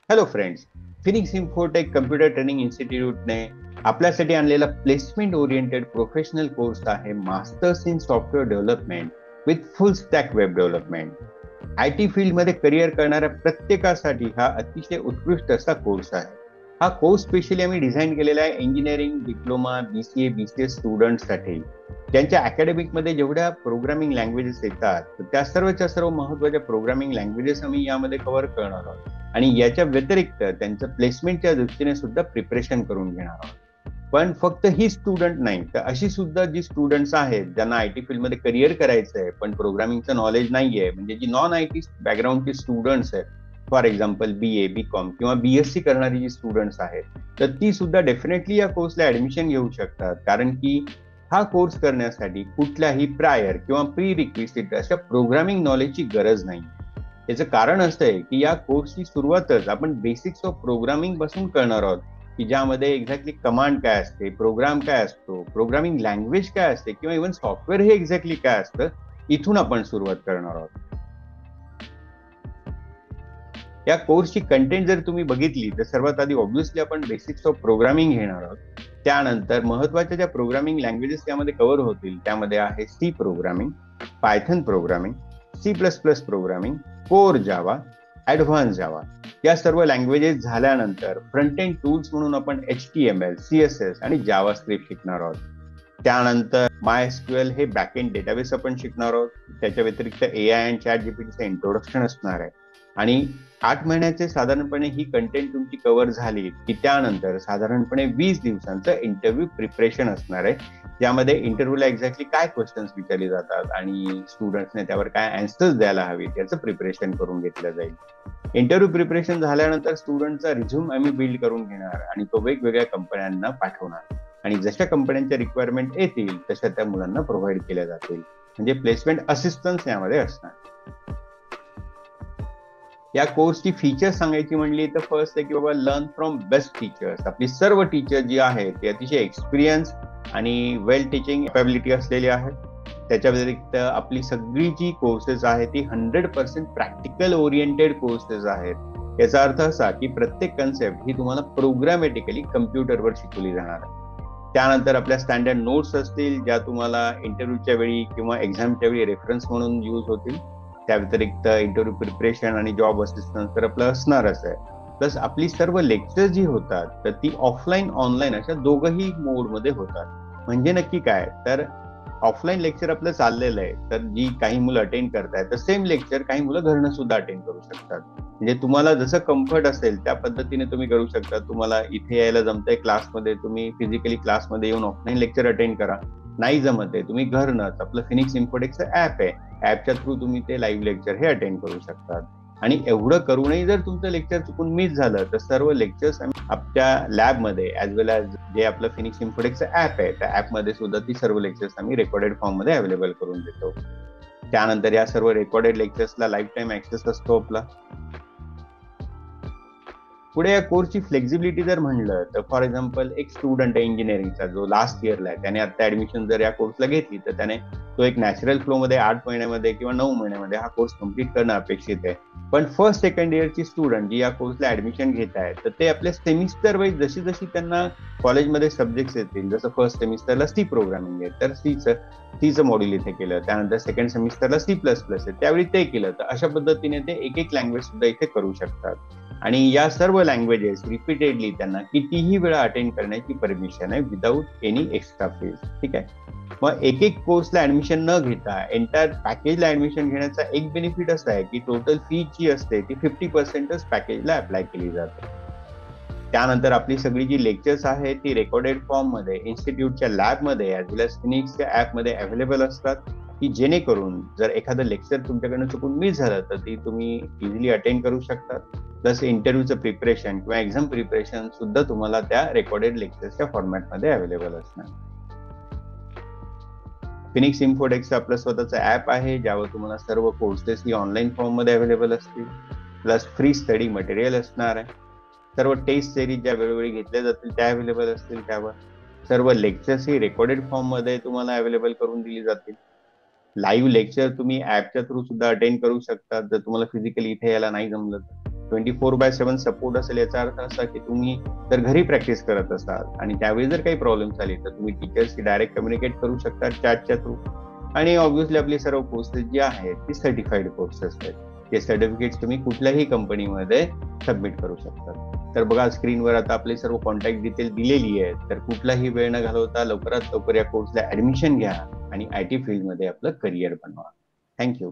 Hello friends, Phoenix Infotech computer training इन्स्टिट्यूटने आपल्यासाठी आणलेला प्लेसमेंट ओरिएंटेड प्रोफेशनल कोर्स आहे masters in software development with full stack web development. I T फील्डमध्ये career करणाऱ्या प्रत्येकासाठी हा अतिशय उत्कृष्ट असा कोर्स आहे. हा कोर्स स्पेशली आम्ही डिझाईन केलेला आहे इंजिनिअरिंग, डिप्लोमा, बीसीए, बीसीएस स्टुडंटसाठी, ज्यांच्या अकॅडमिकमध्ये जेवढ्या प्रोग्रामिंग लँग्वेजेस येतात त्या सर्वच्या सर्व महत्वाच्या प्रोग्रामिंग लँग्वेजेस आम्ही यामध्ये कव्हर करणार आहोत आणि याच्या व्यतिरिक्त त्यांचं प्लेसमेंटच्या दृष्टीने सुद्धा प्रिपरेशन करून घेणार आहोत. पण फक्त ही स्टुडंट नाही, तर अशी सुद्धा जी स्टुडंट्स आहेत ज्यांना आय टी फील्डमध्ये करिअर करायचं आहे पण प्रोग्रामिंगचं नॉलेज नाहीये, म्हणजे जी नॉन आय टी बॅकग्राऊंडची स्टुडंट्स आहेत, फॉर एक्झाम्पल बीए, बीकॉम किंवा बीएससी करणारी जी स्टुडंट्स आहेत, तर ती सुद्धा डेफिनेटली या कोर्सला ऍडमिशन घेऊ शकतात. कारण की हा कोर्स करण्यासाठी कुठल्याही प्रायर किंवा प्री रिक्विजिट अशा प्रोग्रामिंग नॉलेजची गरज नाही. याचं कारण असं आहे की या कोर्सची सुरुवातच आपण बेसिक्स ऑफ प्रोग्रामिंग पासून करणार आहोत, की ज्यामध्ये एक्झॅक्टली कमांड काय असते, प्रोग्राम काय असतो, प्रोग्रामिंग लँग्वेज काय असते किंवा इव्हन सॉफ्टवेअर हे एक्झॅक्टली काय असतं, इथून आपण सुरुवात करणार आहोत. या कोर्सची कंटेंट जर तुम्ही बघितली तर सर्वात आधी ऑब्व्हियसली आपण बेसिक्स ऑफ प्रोग्रामिंग घेणार आहोत. त्यानंतर महत्वाच्या ज्या प्रोग्रामिंग लँग्वेजेस त्यामध्ये कव्हर होतील त्यामध्ये आहे C programming, Python programming, C plus plus programming, core Java, advance Java. या सर्व लँग्वेजेस झाल्यानंतर फ्रंट एंड टूल्स म्हणून आपण HTML, CSS आणि जावा स्क्रिप्ट शिकणार आहोत. त्यानंतर MySQL हे बॅकएंड डेटाबेस आपण शिकणार आहोत. त्याच्या व्यतिरिक्त AI आणि चॅट जीपीटीचं इंट्रोडक्शन असणार आहे. आणि 8 महिन्याचे साधारणपणे ही कंटेंट तुमची कव्हर झाली की त्यानंतर साधारणपणे 20 दिवसांचं इंटरव्ह्यू प्रिपरेशन असणार आहे, ज्यामध्ये इंटरव्ह्यूला एक्झॅक्टली काय क्वेश्चन्स विचारले जातात आणि स्टुडंट्सने त्यावर काय आन्सर्स द्यायला हवेत याचं प्रिपरेशन करून घेतलं जाईल. इंटरव्ह्यू प्रिपरेशन झाल्यानंतर स्टुडंटचा रिझ्यूम आम्ही बिल्ड करून घेणार आणि तो वेगवेगळ्या कंपन्यांना पाठवणार आणि जशा कंपन्यांच्या रिक्वायरमेंट येतील तशा त्या मुलांना प्रोव्हाइड केल्या जातील. म्हणजे प्लेसमेंट असिस्टन्स यामध्ये असणार. या कोर्सची फीचर्स सांगायची म्हणली तर फर्स्ट आहे की बाबा लर्न फ्रॉम बेस्ट टीचर्स. आपली सर्व टीचर जी आहेत ते अतिशय एक्सपिरियन्स आणि वेल टीचिंग कॅपॅबिलिटी असलेली आहेत. त्याच्या व्यतिरिक्त आपली सगळी जी कोर्सेस आहेत ती 100% प्रॅक्टिकल ओरिएंटेड कोर्सेस आहेत. याचा अर्थ असा की प्रत्येक कन्सेप्ट ही तुम्हाला प्रोग्रामॅटिकली कम्प्युटरवर शिकवली जाणार आहे. त्यानंतर आपल्या स्टँडर्ड नोट्स असतील ज्या तुम्हाला इंटरव्ह्यूच्या वेळी किंवा एक्झामच्या वेळी रेफरन्स म्हणून यूज होतील. त्या व्यतिरिक्त इंटरव्ह्यू प्रिपरेशन आणि जॉब असिस्टन्स तर आपलं असणारच आहे. प्लस आपली सर्व लेक्चर जी होतात तर ती ऑफलाईन ऑनलाईन अशा दोघंही मोडमध्ये होतात. म्हणजे नक्की काय तर ऑफलाईन लेक्चर आपलं चाललेलं आहे तर जी काही मुलं अटेंड करतायत तर सेम लेक्चर काही मुलं घरनं सुद्धा अटेंड करू शकतात. म्हणजे तुम्हाला जसं कम्फर्ट असेल त्या पद्धतीने तुम्ही करू शकता. तुम्हाला इथे यायला जमतंय क्लासमध्ये, तुम्ही फिजिकली क्लासमध्ये येऊन ऑफलाईन लेक्चर अटेंड करा. नाही जमत आहे तुम्ही घरनंच आपलं फिनिक्स इन्फोटेकचं ऍप आहे, ऍपच्या थ्रू तुम्ही ते लाईव्ह लेक्चर हे अटेंड करू शकतात. आणि एवढं करूनही जर तुमचं लेक्चर चुकून मिस झालं तर सर्व लेक्चर्स आपल्या लॅबमध्ये ऍज वेल एज जे आपलं फिनिक्स इन्फोटेकचं ऍप आहे त्या ऍपमध्ये सुद्धा ती सर्व लेक्चर्स आम्ही रेकॉर्डेड फॉर्म मध्ये अवेलेबल करून देतो. त्यानंतर या सर्व रेकॉर्डेड लेक्चर्सला लाईफ टाईम ऍक्सेस असतो आपला. पुढे या कोर्सची फ्लेक्झिबिलिटी जर म्हणलं तर फॉर एक्झाम्पल एक स्टुडंट आहे इंजिनिअरिंगचा जो लास्ट इयरला आहे, त्याने आता ऍडमिशन जर या कोर्सला घेतली तर त्याने तो एक नॅचरल फ्लो मध्ये 8 महिन्यामध्ये किंवा 9 महिन्यामध्ये हा कोर्स कम्प्लीट करणं अपेक्षित आहे. पण फर्स्ट सेकंड इयरची स्टुडंट जी या कोर्सला ऍडमिशन घेत आहे तर ते आपल्या सेमिस्टर वाईज जशी जशी त्यांना कॉलेजमध्ये सब्जेक्ट्स येतील, जसं फर्स्ट सेमिस्टरला सी प्रोग्रामिंग आहे तर सीचं मॉड्यूल इथे केलं, त्यानंतर सेकंड सेमिस्टरला C++ आहे त्यावेळी ते केलं, तर अशा पद्धतीने ते एक एक लँग्वेज सुद्धा इथे करू शकतात. आणि या सर्व लँग्वेजेस रिपीटेडली त्यांना कितीही वेळा अटेंड करण्याची परमिशन आहे विदाऊट एनी एक्स्ट्रा फीज. ठीक आहे. मग एक एक कोर्सला ऍडमिशन न घेता एंटायर पॅकेजला ऍडमिशन घेण्याचा एक बेनिफिट असा आहे की टोटल फी जी असते ती 50%च पॅकेजला अप्लाय केली जाते. त्यानंतर आपली सगळी जी लेक्चर्स आहेत ती रेकॉर्डेड फॉर्म मध्ये इन्स्टिट्यूटच्या लॅबमध्ये ॲज वेल एज फिनिक्सच्या ऍपमध्ये अवेलेबल असतात, की जेणेकरून जर एखादं लेक्चर तुमच्याकडनं चुकून मिस झालं तर ती तुम्ही इझिली अटेंड करू शकतात. प्लस इंटरव्ह्यूचं प्रिपरेशन किंवा एक्झाम प्रिपरेशन सुद्धा तुम्हाला त्या रेकॉर्डेड लेक्चर्सच्या फॉर्मॅटमध्ये अवेलेबल असणार. फिनिक्स इन्फोटेक्सचं आपलं स्वतःचं ऍप आहे ज्यावर तुम्हाला सर्व कोर्सेस ही ऑनलाईन फॉर्ममध्ये अवेलेबल असतील. प्लस फ्री स्टडी मटेरियल असणार आहे. सर्व टेस्ट सिरीज ज्या वेळोवेळी घेतल्या जातील त्या अवेलेबल असतील त्यावर. सर्व लेक्चर्स ही रेकॉर्डेड फॉर्म मध्ये तुम्हाला अवेलेबल करून दिली जातील. लाईव्ह लेक्चर तुम्ही ऍपच्या थ्रू सुद्धा अटेंड करू शकता जर तुम्हाला फिजिकली इथे यायला नाही जमलं तर. 24/7 सपोर्ट असेल याचा अर्थ असा की तुम्ही जर घरी प्रॅक्टिस करत असाल आणि त्यावेळी जर काही प्रॉब्लेम्स आले तर तुम्ही टीचर्सशी डायरेक्ट कम्युनिकेट करू शकता चॅटच्या थ्रू. आणि ऑब्व्हियसली आपली सर्व कोर्सेस जे आहेत ती सर्टिफाईड कोर्सेस आहेत. ते सर्टिफिकेट्स तुम्ही कुठल्याही कंपनीमध्ये सबमिट करू शकता. तर बघा स्क्रीनवर आता आपले सर्व कॉन्टॅक्ट डिटेल दिलेली आहेत. तर कुठलाही वेळ न घालवता लवकरात लवकर या कोर्सला ऍडमिशन घ्या आणि IT फील्डमध्ये आपलं करिअर बनवा. थँक्यू.